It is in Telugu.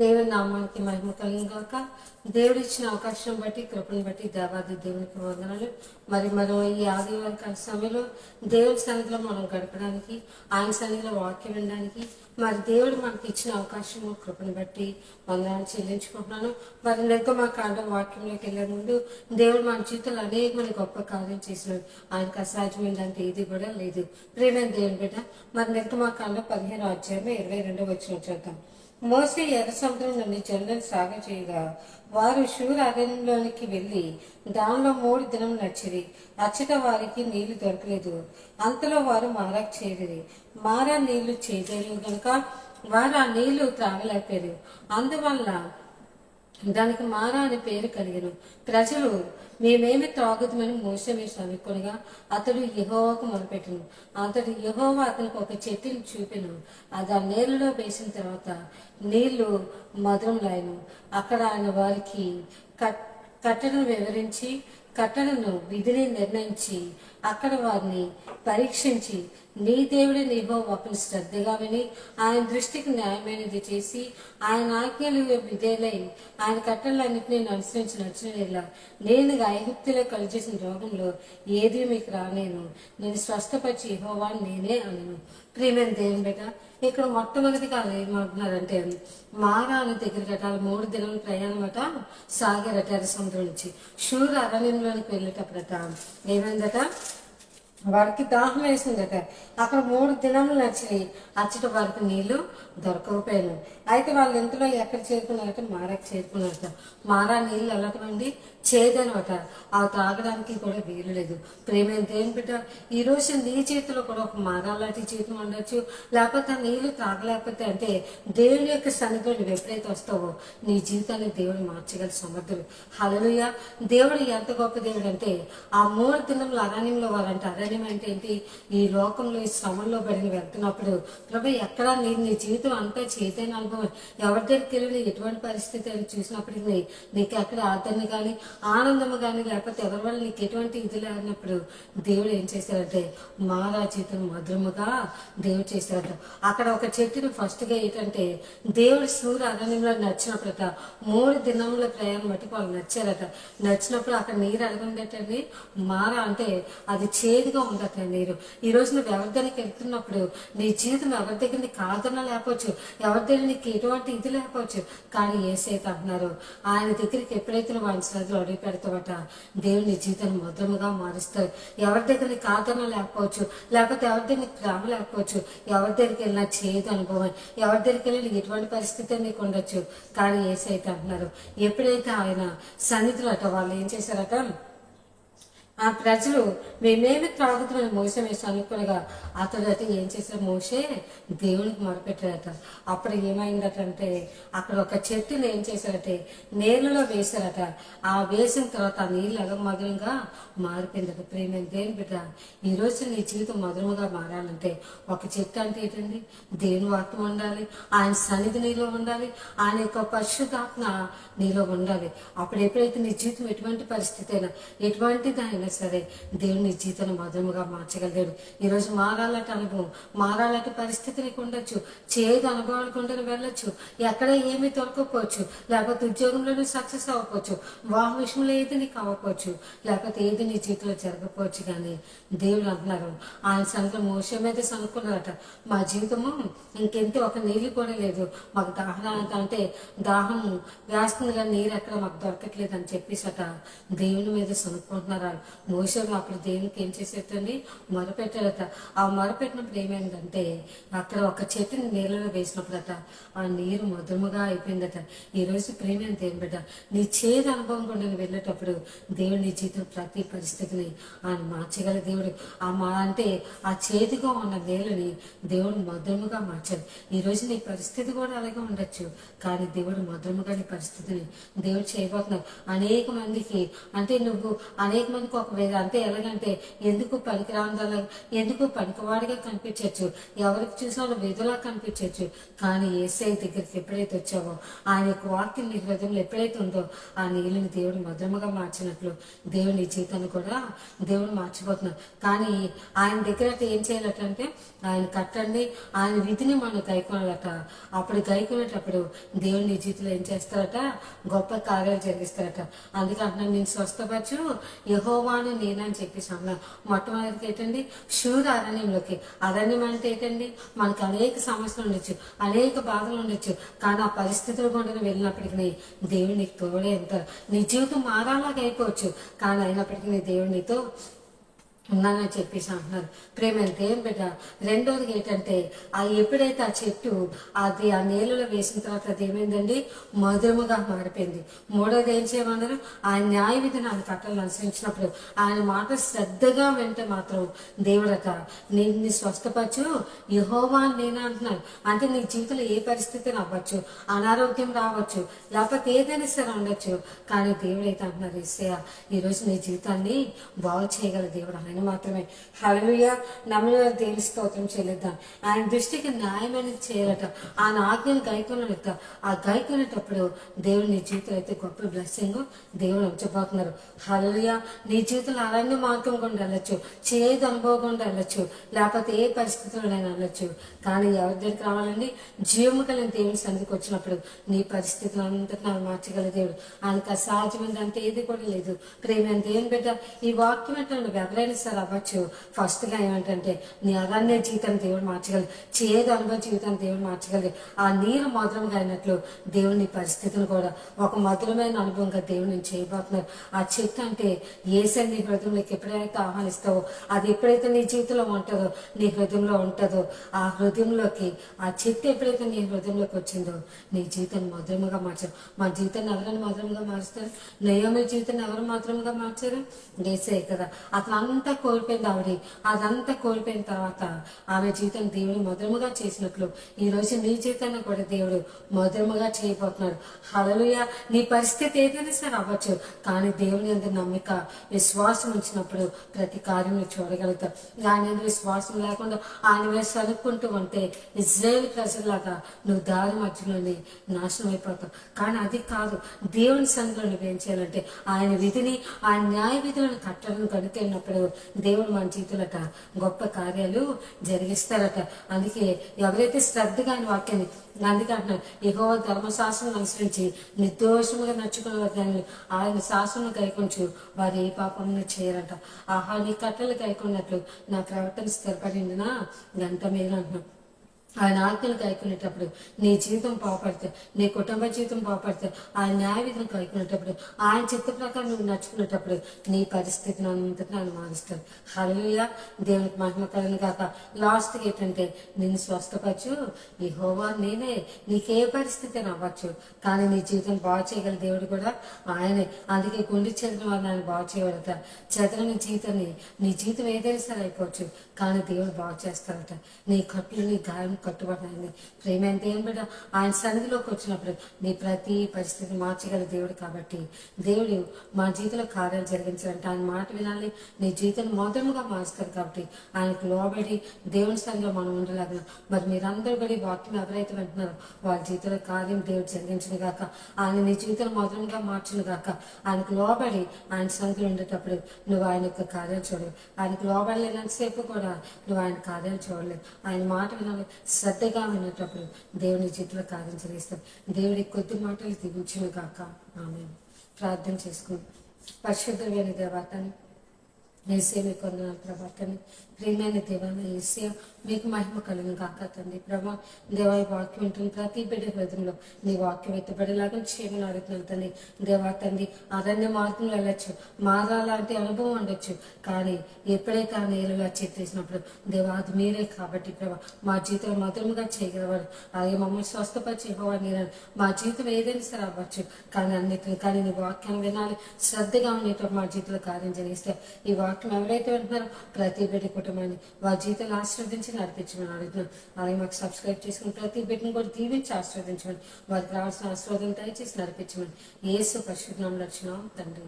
దేవుని నామానికి మహిమ కలిగాక. దేవుడు ఇచ్చిన అవకాశం బట్టి, కృపను బట్టి దేవాది దేవునికి వందనాలు. మనం ఈ ఆదివారం సమయంలో దేవుని సన్నిధిలో మనం గడపడానికి, ఆయన సన్నిధిలో వాక్యం వినడానికి దేవుడు మనకి ఇచ్చిన అవకాశము, కృపను బట్టి వందనాలు చెల్లించుకుంటున్నాను. నిర్గమకాండం వాక్యంలోకి వెళ్ళే ముందు దేవుడు మన జీవితంలో అనేకమైన గొప్ప కార్యం చేసినాడు. ఆయనకు అసాధ్యమైందంటే ఏది కూడా లేదు. ప్రేమైన దేవుని బిడ్డ, నిర్గమకాండం 15వ అధ్యాయం 22వ వచనం చూద్దాం. మోసే ఎర్ర సముద్రం నుండి జనులను సాగచేయగా వారు షూర్ అరణ్యంలోనికి వెళ్లి దానిలో 3 దినం నడిచిరి. అచ్చట వారికి నీళ్లు దొరకలేదు. అంతలో వారు మారాకు చేరిరి. మారా నీళ్లు చేయలేదు కనుక వారు ఆ నీళ్లు త్రాగలేకపోయారు. అందువల్ల దానికి మారా అని పేరు కలిగిన. ప్రజలు మేమేమి త్రాగుతామని మోసే వేసి అనుకునగా అతడు యెహోవాకు మొదలుపెట్టను. అతడు యెహోవా అతనికి ఒక చెట్టుని చూపెను. అది ఆ నీళ్ళలో వేసిన తర్వాత నీళ్లు మధురంలాయను. అక్కడ ఆయన వారికి కట్టడను వివరించి, కట్టడను విధిని నిర్ణయించి, అక్కడ వారిని పరీక్షించి, నీ దేవుడే యెహోవాను శ్రద్ధగా విని ఆయన దృష్టికి న్యాయమైనది చేసి ఆయన ఆజ్ఞలు విధేలై ఆయన కట్టలన్నింటినీ అనుసరించి నడిచిన నేను ఐగుప్తులో కలిచేసిన రోగంలో ఏది మీకు రానేను. నేను స్వస్థపరిచి యెహోవాను నేనే అనను. ప్రియమైన దేవుని బిడ్డ, ఇక్కడ మొట్టమొదటిగా ఏమంటున్నారంటే మారా అనే దగ్గర కట్టాలి 3 దినాల ప్రయాణం అట సాగారట ఎర్ర సముద్రం నుంచి. షూర్ అరణ్యంలోనికి వెళ్ళేటప్పుడట ఏమైందట, వారికి దాహం వేసిందట. అక్కడ 3 దినములు నడిచి అచ్చట వారికి నీళ్లు దొరకకపోయాను. అయితే వాళ్ళు ఎంతలో ఎక్కడ చేరుకున్నారట, మారాకి చేరుకున్నారట. మారా నీళ్ళు వెళ్ళటమండి చేదనమాట. అవి తాగడానికి కూడా వీలు లేదు. ప్రేమైన దేవుని బిడ్డ, ఈ రోజు నీ చేతిలో కూడా ఒక మారా లాంటి జీవితం ఉండొచ్చు. లేకపోతే ఆ నీళ్లు తాగలేకపోతే అంటే దేవుని యొక్క సన్నిధిలో నువ్వు ఎప్పుడైతే వస్తావో నీ జీవితాన్ని దేవుడు మార్చగల సమర్థుడు. హల్లెలూయా. దేవుడు ఎంత గొప్ప దేవుడు అంటే ఆ 3 దినముల అరణ్యంలో వారంటే, అరణ్యం అంటే ఏంటి, ఈ లోకంలో ఈ శ్రమంలో పడిన వెళ్తున్నప్పుడు ప్రభు ఎక్కడా నీ జీవితం అంతా చేతైన అనుభవం. ఎవరి దగ్గరికి వెళ్ళి ఎటువంటి పరిస్థితి అని చూసినప్పటికీ నీకు ఎక్కడ ఆదరణ కానీ ఆనందము కానీ లేకపోతే ఎవరి వల్ల నీకు ఎటువంటి ఇది లేనప్పుడు దేవుడు ఏం చేశారంటే మారా జీవితం మధురముగా దేవుడు చేశారట. అక్కడ ఒక చెట్టును ఫస్ట్గా ఏంటంటే దేవుడు సూర్య అరణ్యంలో నచ్చినప్పుడట 3 దినముల ప్రయాణం బట్టి వాళ్ళు నచ్చారట. నచ్చినప్పుడు అక్కడ నీరు అడగండి మారా అంటే అది చేదుగా ఉండట నీరు. ఈ రోజు నువ్వు ఎవరి దగ్గరికి వెళ్తున్నప్పుడు నీ జీవితం ఎవరి దగ్గర నీకు ఆదరణ లేకపోవచ్చు, ఎవరి దగ్గర నీకు ఎటువంటి ఇది లేకపోవచ్చు, కానీ ఏసైతే అంటున్నారు ఆయన దగ్గరికి ఎప్పుడైతే నువ్వు ఆయన శ్రద్ధలు అడిగి పెడతావట దేవుని నీ జీవితాన్ని మధురముగా మారుస్తారు. ఎవరి దగ్గర నీకు ఆదరణ లేకపోవచ్చు, లేకపోతే ఎవరి దగ్గర నీకు ప్రేమ లేకపోవచ్చు, ఎవరి దగ్గరికి వెళ్ళినా చేదు అనుభవం, ఎవరి దగ్గరికి వెళ్ళి ఎటువంటి పరిస్థితి నీకు ఉండొచ్చు, కానీ ఏసైతే అంటున్నారు ఎప్పుడైతే ఆయన సన్నిధిలో అట వాళ్ళు ఏం చేశారట, ఆ ప్రజలు మేమేమి త్రాగుతామని మోసే వేసి అనుకునగా అతడు అయితే ఏం చేశారు, మోసే దేవునికి మొరపెట్టారట. అప్పుడు ఏమైందటంటే అక్కడ ఒక చెట్టుని ఏం చేశారంటే నీళ్ళలో వేశారట. ఆ వేసిన తర్వాత ఆ నీళ్ళు ఎలా మధురంగా మారిపోయిందట. ప్రేమైన దేవుని బిడ్డ, ఈరోజు నీ జీవితం మధురముగా మారాలంటే ఒక చెట్టు అంటే ఏంటండి, దేవుని వాక్యం ఉండాలి, ఆయన సన్నిధి నీలో ఉండాలి, ఆయన యొక్క పరిశుద్ధాత్మ నీలో ఉండాలి. అప్పుడు ఎప్పుడైతే నీ జీవితం ఎటువంటి పరిస్థితి అయినా ఎటువంటిది అయినా సరే దేవుని జీవితాన్ని మధురముగా మార్చగలిగాడు. ఈరోజు మారాలట అనుభవం, మారాలట పరిస్థితి నీకు ఉండొచ్చు, చేదు అనుభవాలకు ఉండని వెళ్ళొచ్చు, ఎక్కడ ఏమీ దొరకకపోవచ్చు, లేకపోతే ఉద్యోగంలో సక్సెస్ అవ్వకపోవచ్చు, వాహ విషయంలో ఏది నీకు అవ్వకపోవచ్చు, లేకపోతే ఏది నీ జీవితంలో జరగకపోవచ్చు, కానీ దేవుడు అంటున్నారు ఆయన సంగతి మోసే మీద అనుకున్నారట మా జీవితము ఇంకెంత ఒక నీళ్ళు కూడా లేదు, మాకు దాహం అంటే దాహం వేస్తుంది కానీ నీరు ఎక్కడ మాకు దొరకట్లేదు అని చెప్పేసట దేవుని మీద సనుక్కుంటున్నారు. మోసే అప్పుడు దేవునికి ఏం చేసేటండి మొరపెట్టారట. ఆ మొరపెట్టినప్పుడు ఏమైందంటే అక్కడ ఒక చెట్టుని నీళ్ళలో వేసినప్పుడట ఆ నీరు మధురముగా అయిపోయిందట. ఈరోజు ప్రేమైన దేవుని బిడ్డ, నీ చేదు అనుభవం కూడా నేను వెళ్ళేటప్పుడు దేవుడు నీ జీవితం ప్రతి పరిస్థితిని ఆయన మార్చగల దేవుడు. అంటే ఆ చేతిగా ఉన్న నీళ్ళని దేవుడు మధురముగా మార్చాడు. ఈరోజు నీ పరిస్థితి కూడా అలాగే ఉండొచ్చు, కానీ దేవుడు మధురముగా నీ పరిస్థితిని దేవుడు చేయబోతున్నారు. అనేక మందికి అంటే నువ్వు అనేక మందికి ఒక వేళ అంటే ఎలాగంటే ఎందుకు పనికిరాందలా, ఎందుకు పనికివాడిగా కనిపించవచ్చు, ఎవరికి చూసినా విధులా కనిపించవచ్చు. కానీ యేసయ్య దగ్గరికి ఎప్పుడైతే వచ్చావో, ఆయన యొక్క వాక్యం నీ హృదయంలో ఎప్పుడైతే ఉందో, ఆ నీళ్ళని దేవుడు మధురముగా మార్చినట్లు దేవుని నీ జీవితాన్ని కూడా దేవుడు మార్చిపోతున్నాడు. కానీ ఆయన దగ్గర ఏం చేయాలటంటే ఆయన కట్టండి, ఆయన విధిని మనం గైకొనాలట. అప్పుడు గైకొనేటప్పుడు దేవుని నీ జీవితంలో ఏం చేస్తారట, గొప్ప కార్యాలు జరిగిస్తారట. అందుకే అంటున్నాను, నేను స్వస్థపరచు యెహోవాను నేనని చెప్పేసి అన్నా. మొట్టమొదటికి ఏంటండి, శూర అరణ్యంలోకి. అరణ్యం అంటే ఏంటండి, మనకు అనేక సమస్యలు ఉండొచ్చు, అనేక బాధలు ఉండొచ్చు. కానీ ఆ పరిస్థితులు గుండా వెళ్ళినప్పటికీ దేవుడు నీకు తోడే ఉంటారు. నీ జీవితం మారాలాగా అయిపోవచ్చు, కానీ అయినప్పటికీ నీ దేవుడు నీతో ఉన్నానని చెప్పేసి అంటున్నారు. ప్రేమ అంటే ఏం బిడ్డ. రెండోది ఏంటంటే, ఎప్పుడైతే ఆ చెట్టు అది ఆ నీళ్ళలో వేసిన తర్వాత అది ఏమైందండి, మధురముగా మారిపోయింది. మూడోది ఏం చేయమన్నారు, ఆయన న్యాయ విధిని ఆయన కట్టలను అనుసరించినప్పుడు, ఆయన మాట శ్రద్ధగా వింటే మాత్రం దేవుడట నిన్ను స్వస్థపరచు యెహోవా నేనే అంటున్నాను. అంటే నీ జీవితంలో ఏ పరిస్థితి అవ్వచ్చు, అనారోగ్యం రావచ్చు, లేకపోతే ఏదైనా సరే ఉండొచ్చు, కానీ దేవుడు అయితే అంటున్నారు, యేసయ్య ఈరోజు నీ జీవితాన్ని బాగు చేయగల దేవుడు ఆయన మాత్రమే. హల్లెలూయా. నమ్మిన దేవుని స్తోత్రం చెల్లిద్దాం. ఆయన దృష్టికి న్యాయమైనది చేయాలట. ఆయన ఆజ్ఞను గైకొనట. ఆ గైకొనేటప్పుడు దేవుడు నీ జీవితంలో అయితే గొప్ప బ్లెస్సింగ్ దేవుడు ఉంచబోతున్నారు. హల్లెలూయా. నీ జీవితంలో అరణ్య మార్గం గుండా వెళ్ళొచ్చు, చేదు అనుభవం గుండా వెళ్ళొచ్చు, లేకపోతే ఏ పరిస్థితుల్లో నేను వెళ్ళొచ్చు, కానీ ఎవరి దగ్గరికి రావాలండి, జీవము కలిగిన దేవుని సన్నిధికి వచ్చినప్పుడు నీ పరిస్థితులు అంతటి నాకు మార్చగల దేవుడు. ఆయనకు అసాధ్యమైంది అంటే ఏది కూడా లేదు. ప్రేమ దేవుని బిడ్డ, ఈ వాక్యం అంటే నువ్వు ఎవరైనా సరే అవ్వచ్చు. ఫస్ట్ గా ఏమంటే నీ అరణ్య జీవితాన్ని దేవుడు మార్చగలరు, చేదు అనుభవ జీవితాన్ని దేవుడు మార్చగలరు. ఆ నీరు మధురంగా అయినట్లు దేవుడు నీ పరిస్థితిని కూడా ఒక మధురమైన అనుభవంగా దేవుడు నేను చేయబోతున్నారు. ఆ చెట్టు అంటే యేసయ్య నీ హృదయంలోకి ఎప్పుడైతే ఆహ్వానిస్తావో, అది ఎప్పుడైతే నీ జీవితంలో ఉంటుందో, నీ హృదయంలో ఉంటుందో, ఆ హృదయంలోకి ఆ చెట్టు ఎప్పుడైతే నీ హృదయంలోకి వచ్చిందో, నీ జీవితాన్ని మధురముగా మార్చారు. మా జీవితాన్ని ఎవరైనా మధురంగా మారుస్తారు? నయోమి జీవితాన్ని ఎవరు మధురంగా మార్చారు? యేసయ్య కదా. అతను అంతా కోల్పోయింది ఆవిడ. అదంతా కోల్పోయిన తర్వాత ఆమె జీవితం దేవుడు మధురముగా చేసినట్లు ఈ రోజు నీ జీవితాన్ని కూడా దేవుడు మధురముగా చేయబోతున్నాడు. హల్లెలూయా. నీ పరిస్థితి ఏదైనా సరే అవ్వచ్చు, కానీ దేవుని యందు నమ్మిక విశ్వాసం ఉంచినప్పుడు ప్రతి కార్యం చూడగలుగుతావు. ఆయన యందు విశ్వాసం లేకుండా ఆయన మీద సనుక్కుంటూ ఉంటే ఇజ్రాయేల్ ప్రజల్లాగా నువ్వు దారి మధ్యలోనే నాశనం అయిపోతావు. కానీ అది కాదు, దేవుని సన్నిధిలో నువ్వేం చేయాలంటే ఆయన విధిని, ఆయన న్యాయ విధులను కట్టలను కనుకెళ్ళినప్పుడు దేవుడు మన జీవితాలట గొప్ప కార్యాలు జరిగిస్తారట. అందుకే ఎవరైతే శ్రద్ధగా ఆయన వాక్యాన్ని, అందుకే అంటున్నారు, యెహోవా ధర్మశాస్త్రం అనుసరించి నిర్దోషముగా నడుచుకున్న వారిని ఆయన శాసనం గైకొంచు వారు ఏ పాపం చేయరంట. ఆహా, నీ కట్టలు గైకొన్నట్లు నా ప్రవర్తన స్థిరపడిందినా గంట మేలు అంటున్నాం. ఆయన ఆజ్ఞలు కైకునేటప్పుడు నీ జీవితం బాగుపడితే, నీ కుటుంబ జీవితం బాగుపడితే, ఆయన న్యాయ విధిని కైకునేటప్పుడు, ఆయన చిత్త ప్రకారం నువ్వు నడుచుకునేటప్పుడు నీ పరిస్థితిని అంతటిని ఆయన మారుస్తాడు. హల్లెలూయా. దేవునికి మహిమ కలుగును గాక. లాస్ట్కి ఏంటంటే నిన్ను స్వస్థపరచు యెహోవా నేనే. నీకే పరిస్థితి అవ్వచ్చు, కానీ నీ జీవితం బాగు చేయగల దేవుడు కూడా ఆయనే. అందుకే గుండె చెదిరిన వారిని ఆయన బాగు చేయగలట. చెదరని జీవితాన్ని, నీ జీవితం ఏదైనా సరే అయిపోవచ్చు, కానీ దేవుడు బాగు చేస్తారట. నీ కట్లు, నీ గాయం కట్టుబడాలి. ప్రేమ ఎంత ఏం బిడ్డ, ఆయన సన్నిధిలోకి వచ్చినప్పుడు నీ ప్రతి పరిస్థితి మార్చగల దేవుడు. కాబట్టి దేవుడు మా జీవితంలో కార్యాలు జరిగించాలంటే ఆయన మాట వినాలి. నీ జీవితం మధురముగా మారుస్తారు. కాబట్టి ఆయనకు లోబడి దేవుని సన్నిధిలో మనం ఉండలేక, మరి మీరందరూ కూడా వాక్యం ఎవరైతే వింటున్నారో వాళ్ళ జీవితంలో కార్యం దేవుడు జరిగించిన గాక. ఆయన నీ జీవితం మధురంగా మార్చును గాక. ఆయనకు లోబడి ఆయన సన్నిధిలో ఉండేటప్పుడు నువ్వు ఆయన యొక్క కార్యాలు చూడలేవు. ఆయనకు లోబడలేనంతసేపు కూడా నువ్వు ఆయన కార్యాలు చూడలేవు. ఆయన మాట వినాలి, శ్రద్ధగా వినేటప్పుడు దేవుని జీవితంలో కార్యం చేస్తాం. దేవుడి కొద్ది మాటలు దీవించును గాక. ఆమేన్. ప్రార్థన చేసుకుని, పరిశుద్ధమైన దేవతని యేసయ్య మీకు వందనాలు ప్రభా. తండ్రి, ప్రియమైన దేవాన యేసయ్య మీకు మహిమ కలుగును గాక. తండ్రి ప్రభా, దేవా ఈ వాక్యం ఉంటుంది ప్రతి బిడ్డ హృదయంలో నీ వాక్యం ఎత్తబడేలాగా చేయమని అడుగుతున్నాను తండ్రి. దేవా తండ్రి, అరణ్య మార్గంలో వెళ్ళొచ్చు, మారాలంటే అనుభవం ఉండొచ్చు, కానీ ఎప్పుడైతే ఆ నేలలో చెత్తేసినప్పుడు దేవా అది మీరే. కాబట్టి ప్రభా మా జీవితంలో మధురముగా చేయగలవారు. అలాగే మమ్మల్ని స్వస్థపరిచి యెహోవా నీరని మా జీవితం ఏదైనా సరే అవ్వచ్చు, కానీ నీ వాక్యాన్ని వినాలి, శ్రద్ధగా ఉండేటప్పుడు మా జీవితంలో కార్యం జరిగిస్తే ఈ వాక్యం ఎవరైతే వింటున్నారో ప్రతి బిడ్డ కుటుంబాన్ని వారి జీవితాన్ని ఆశీర్వదించి నడిపించమని అడుగుతున్నాను. అలాగే మాకు సబ్స్క్రైబ్ చేసుకుని ప్రతి బిడ్డను కూడా దీవించి ఆశీర్వదించమని, వారికి రావాల్సిన ఆశీర్వాదం దయచేసి నడిపించమని యేసు పరిశుద్ధ నామములో అడుగుచున్నాం తండ్రి.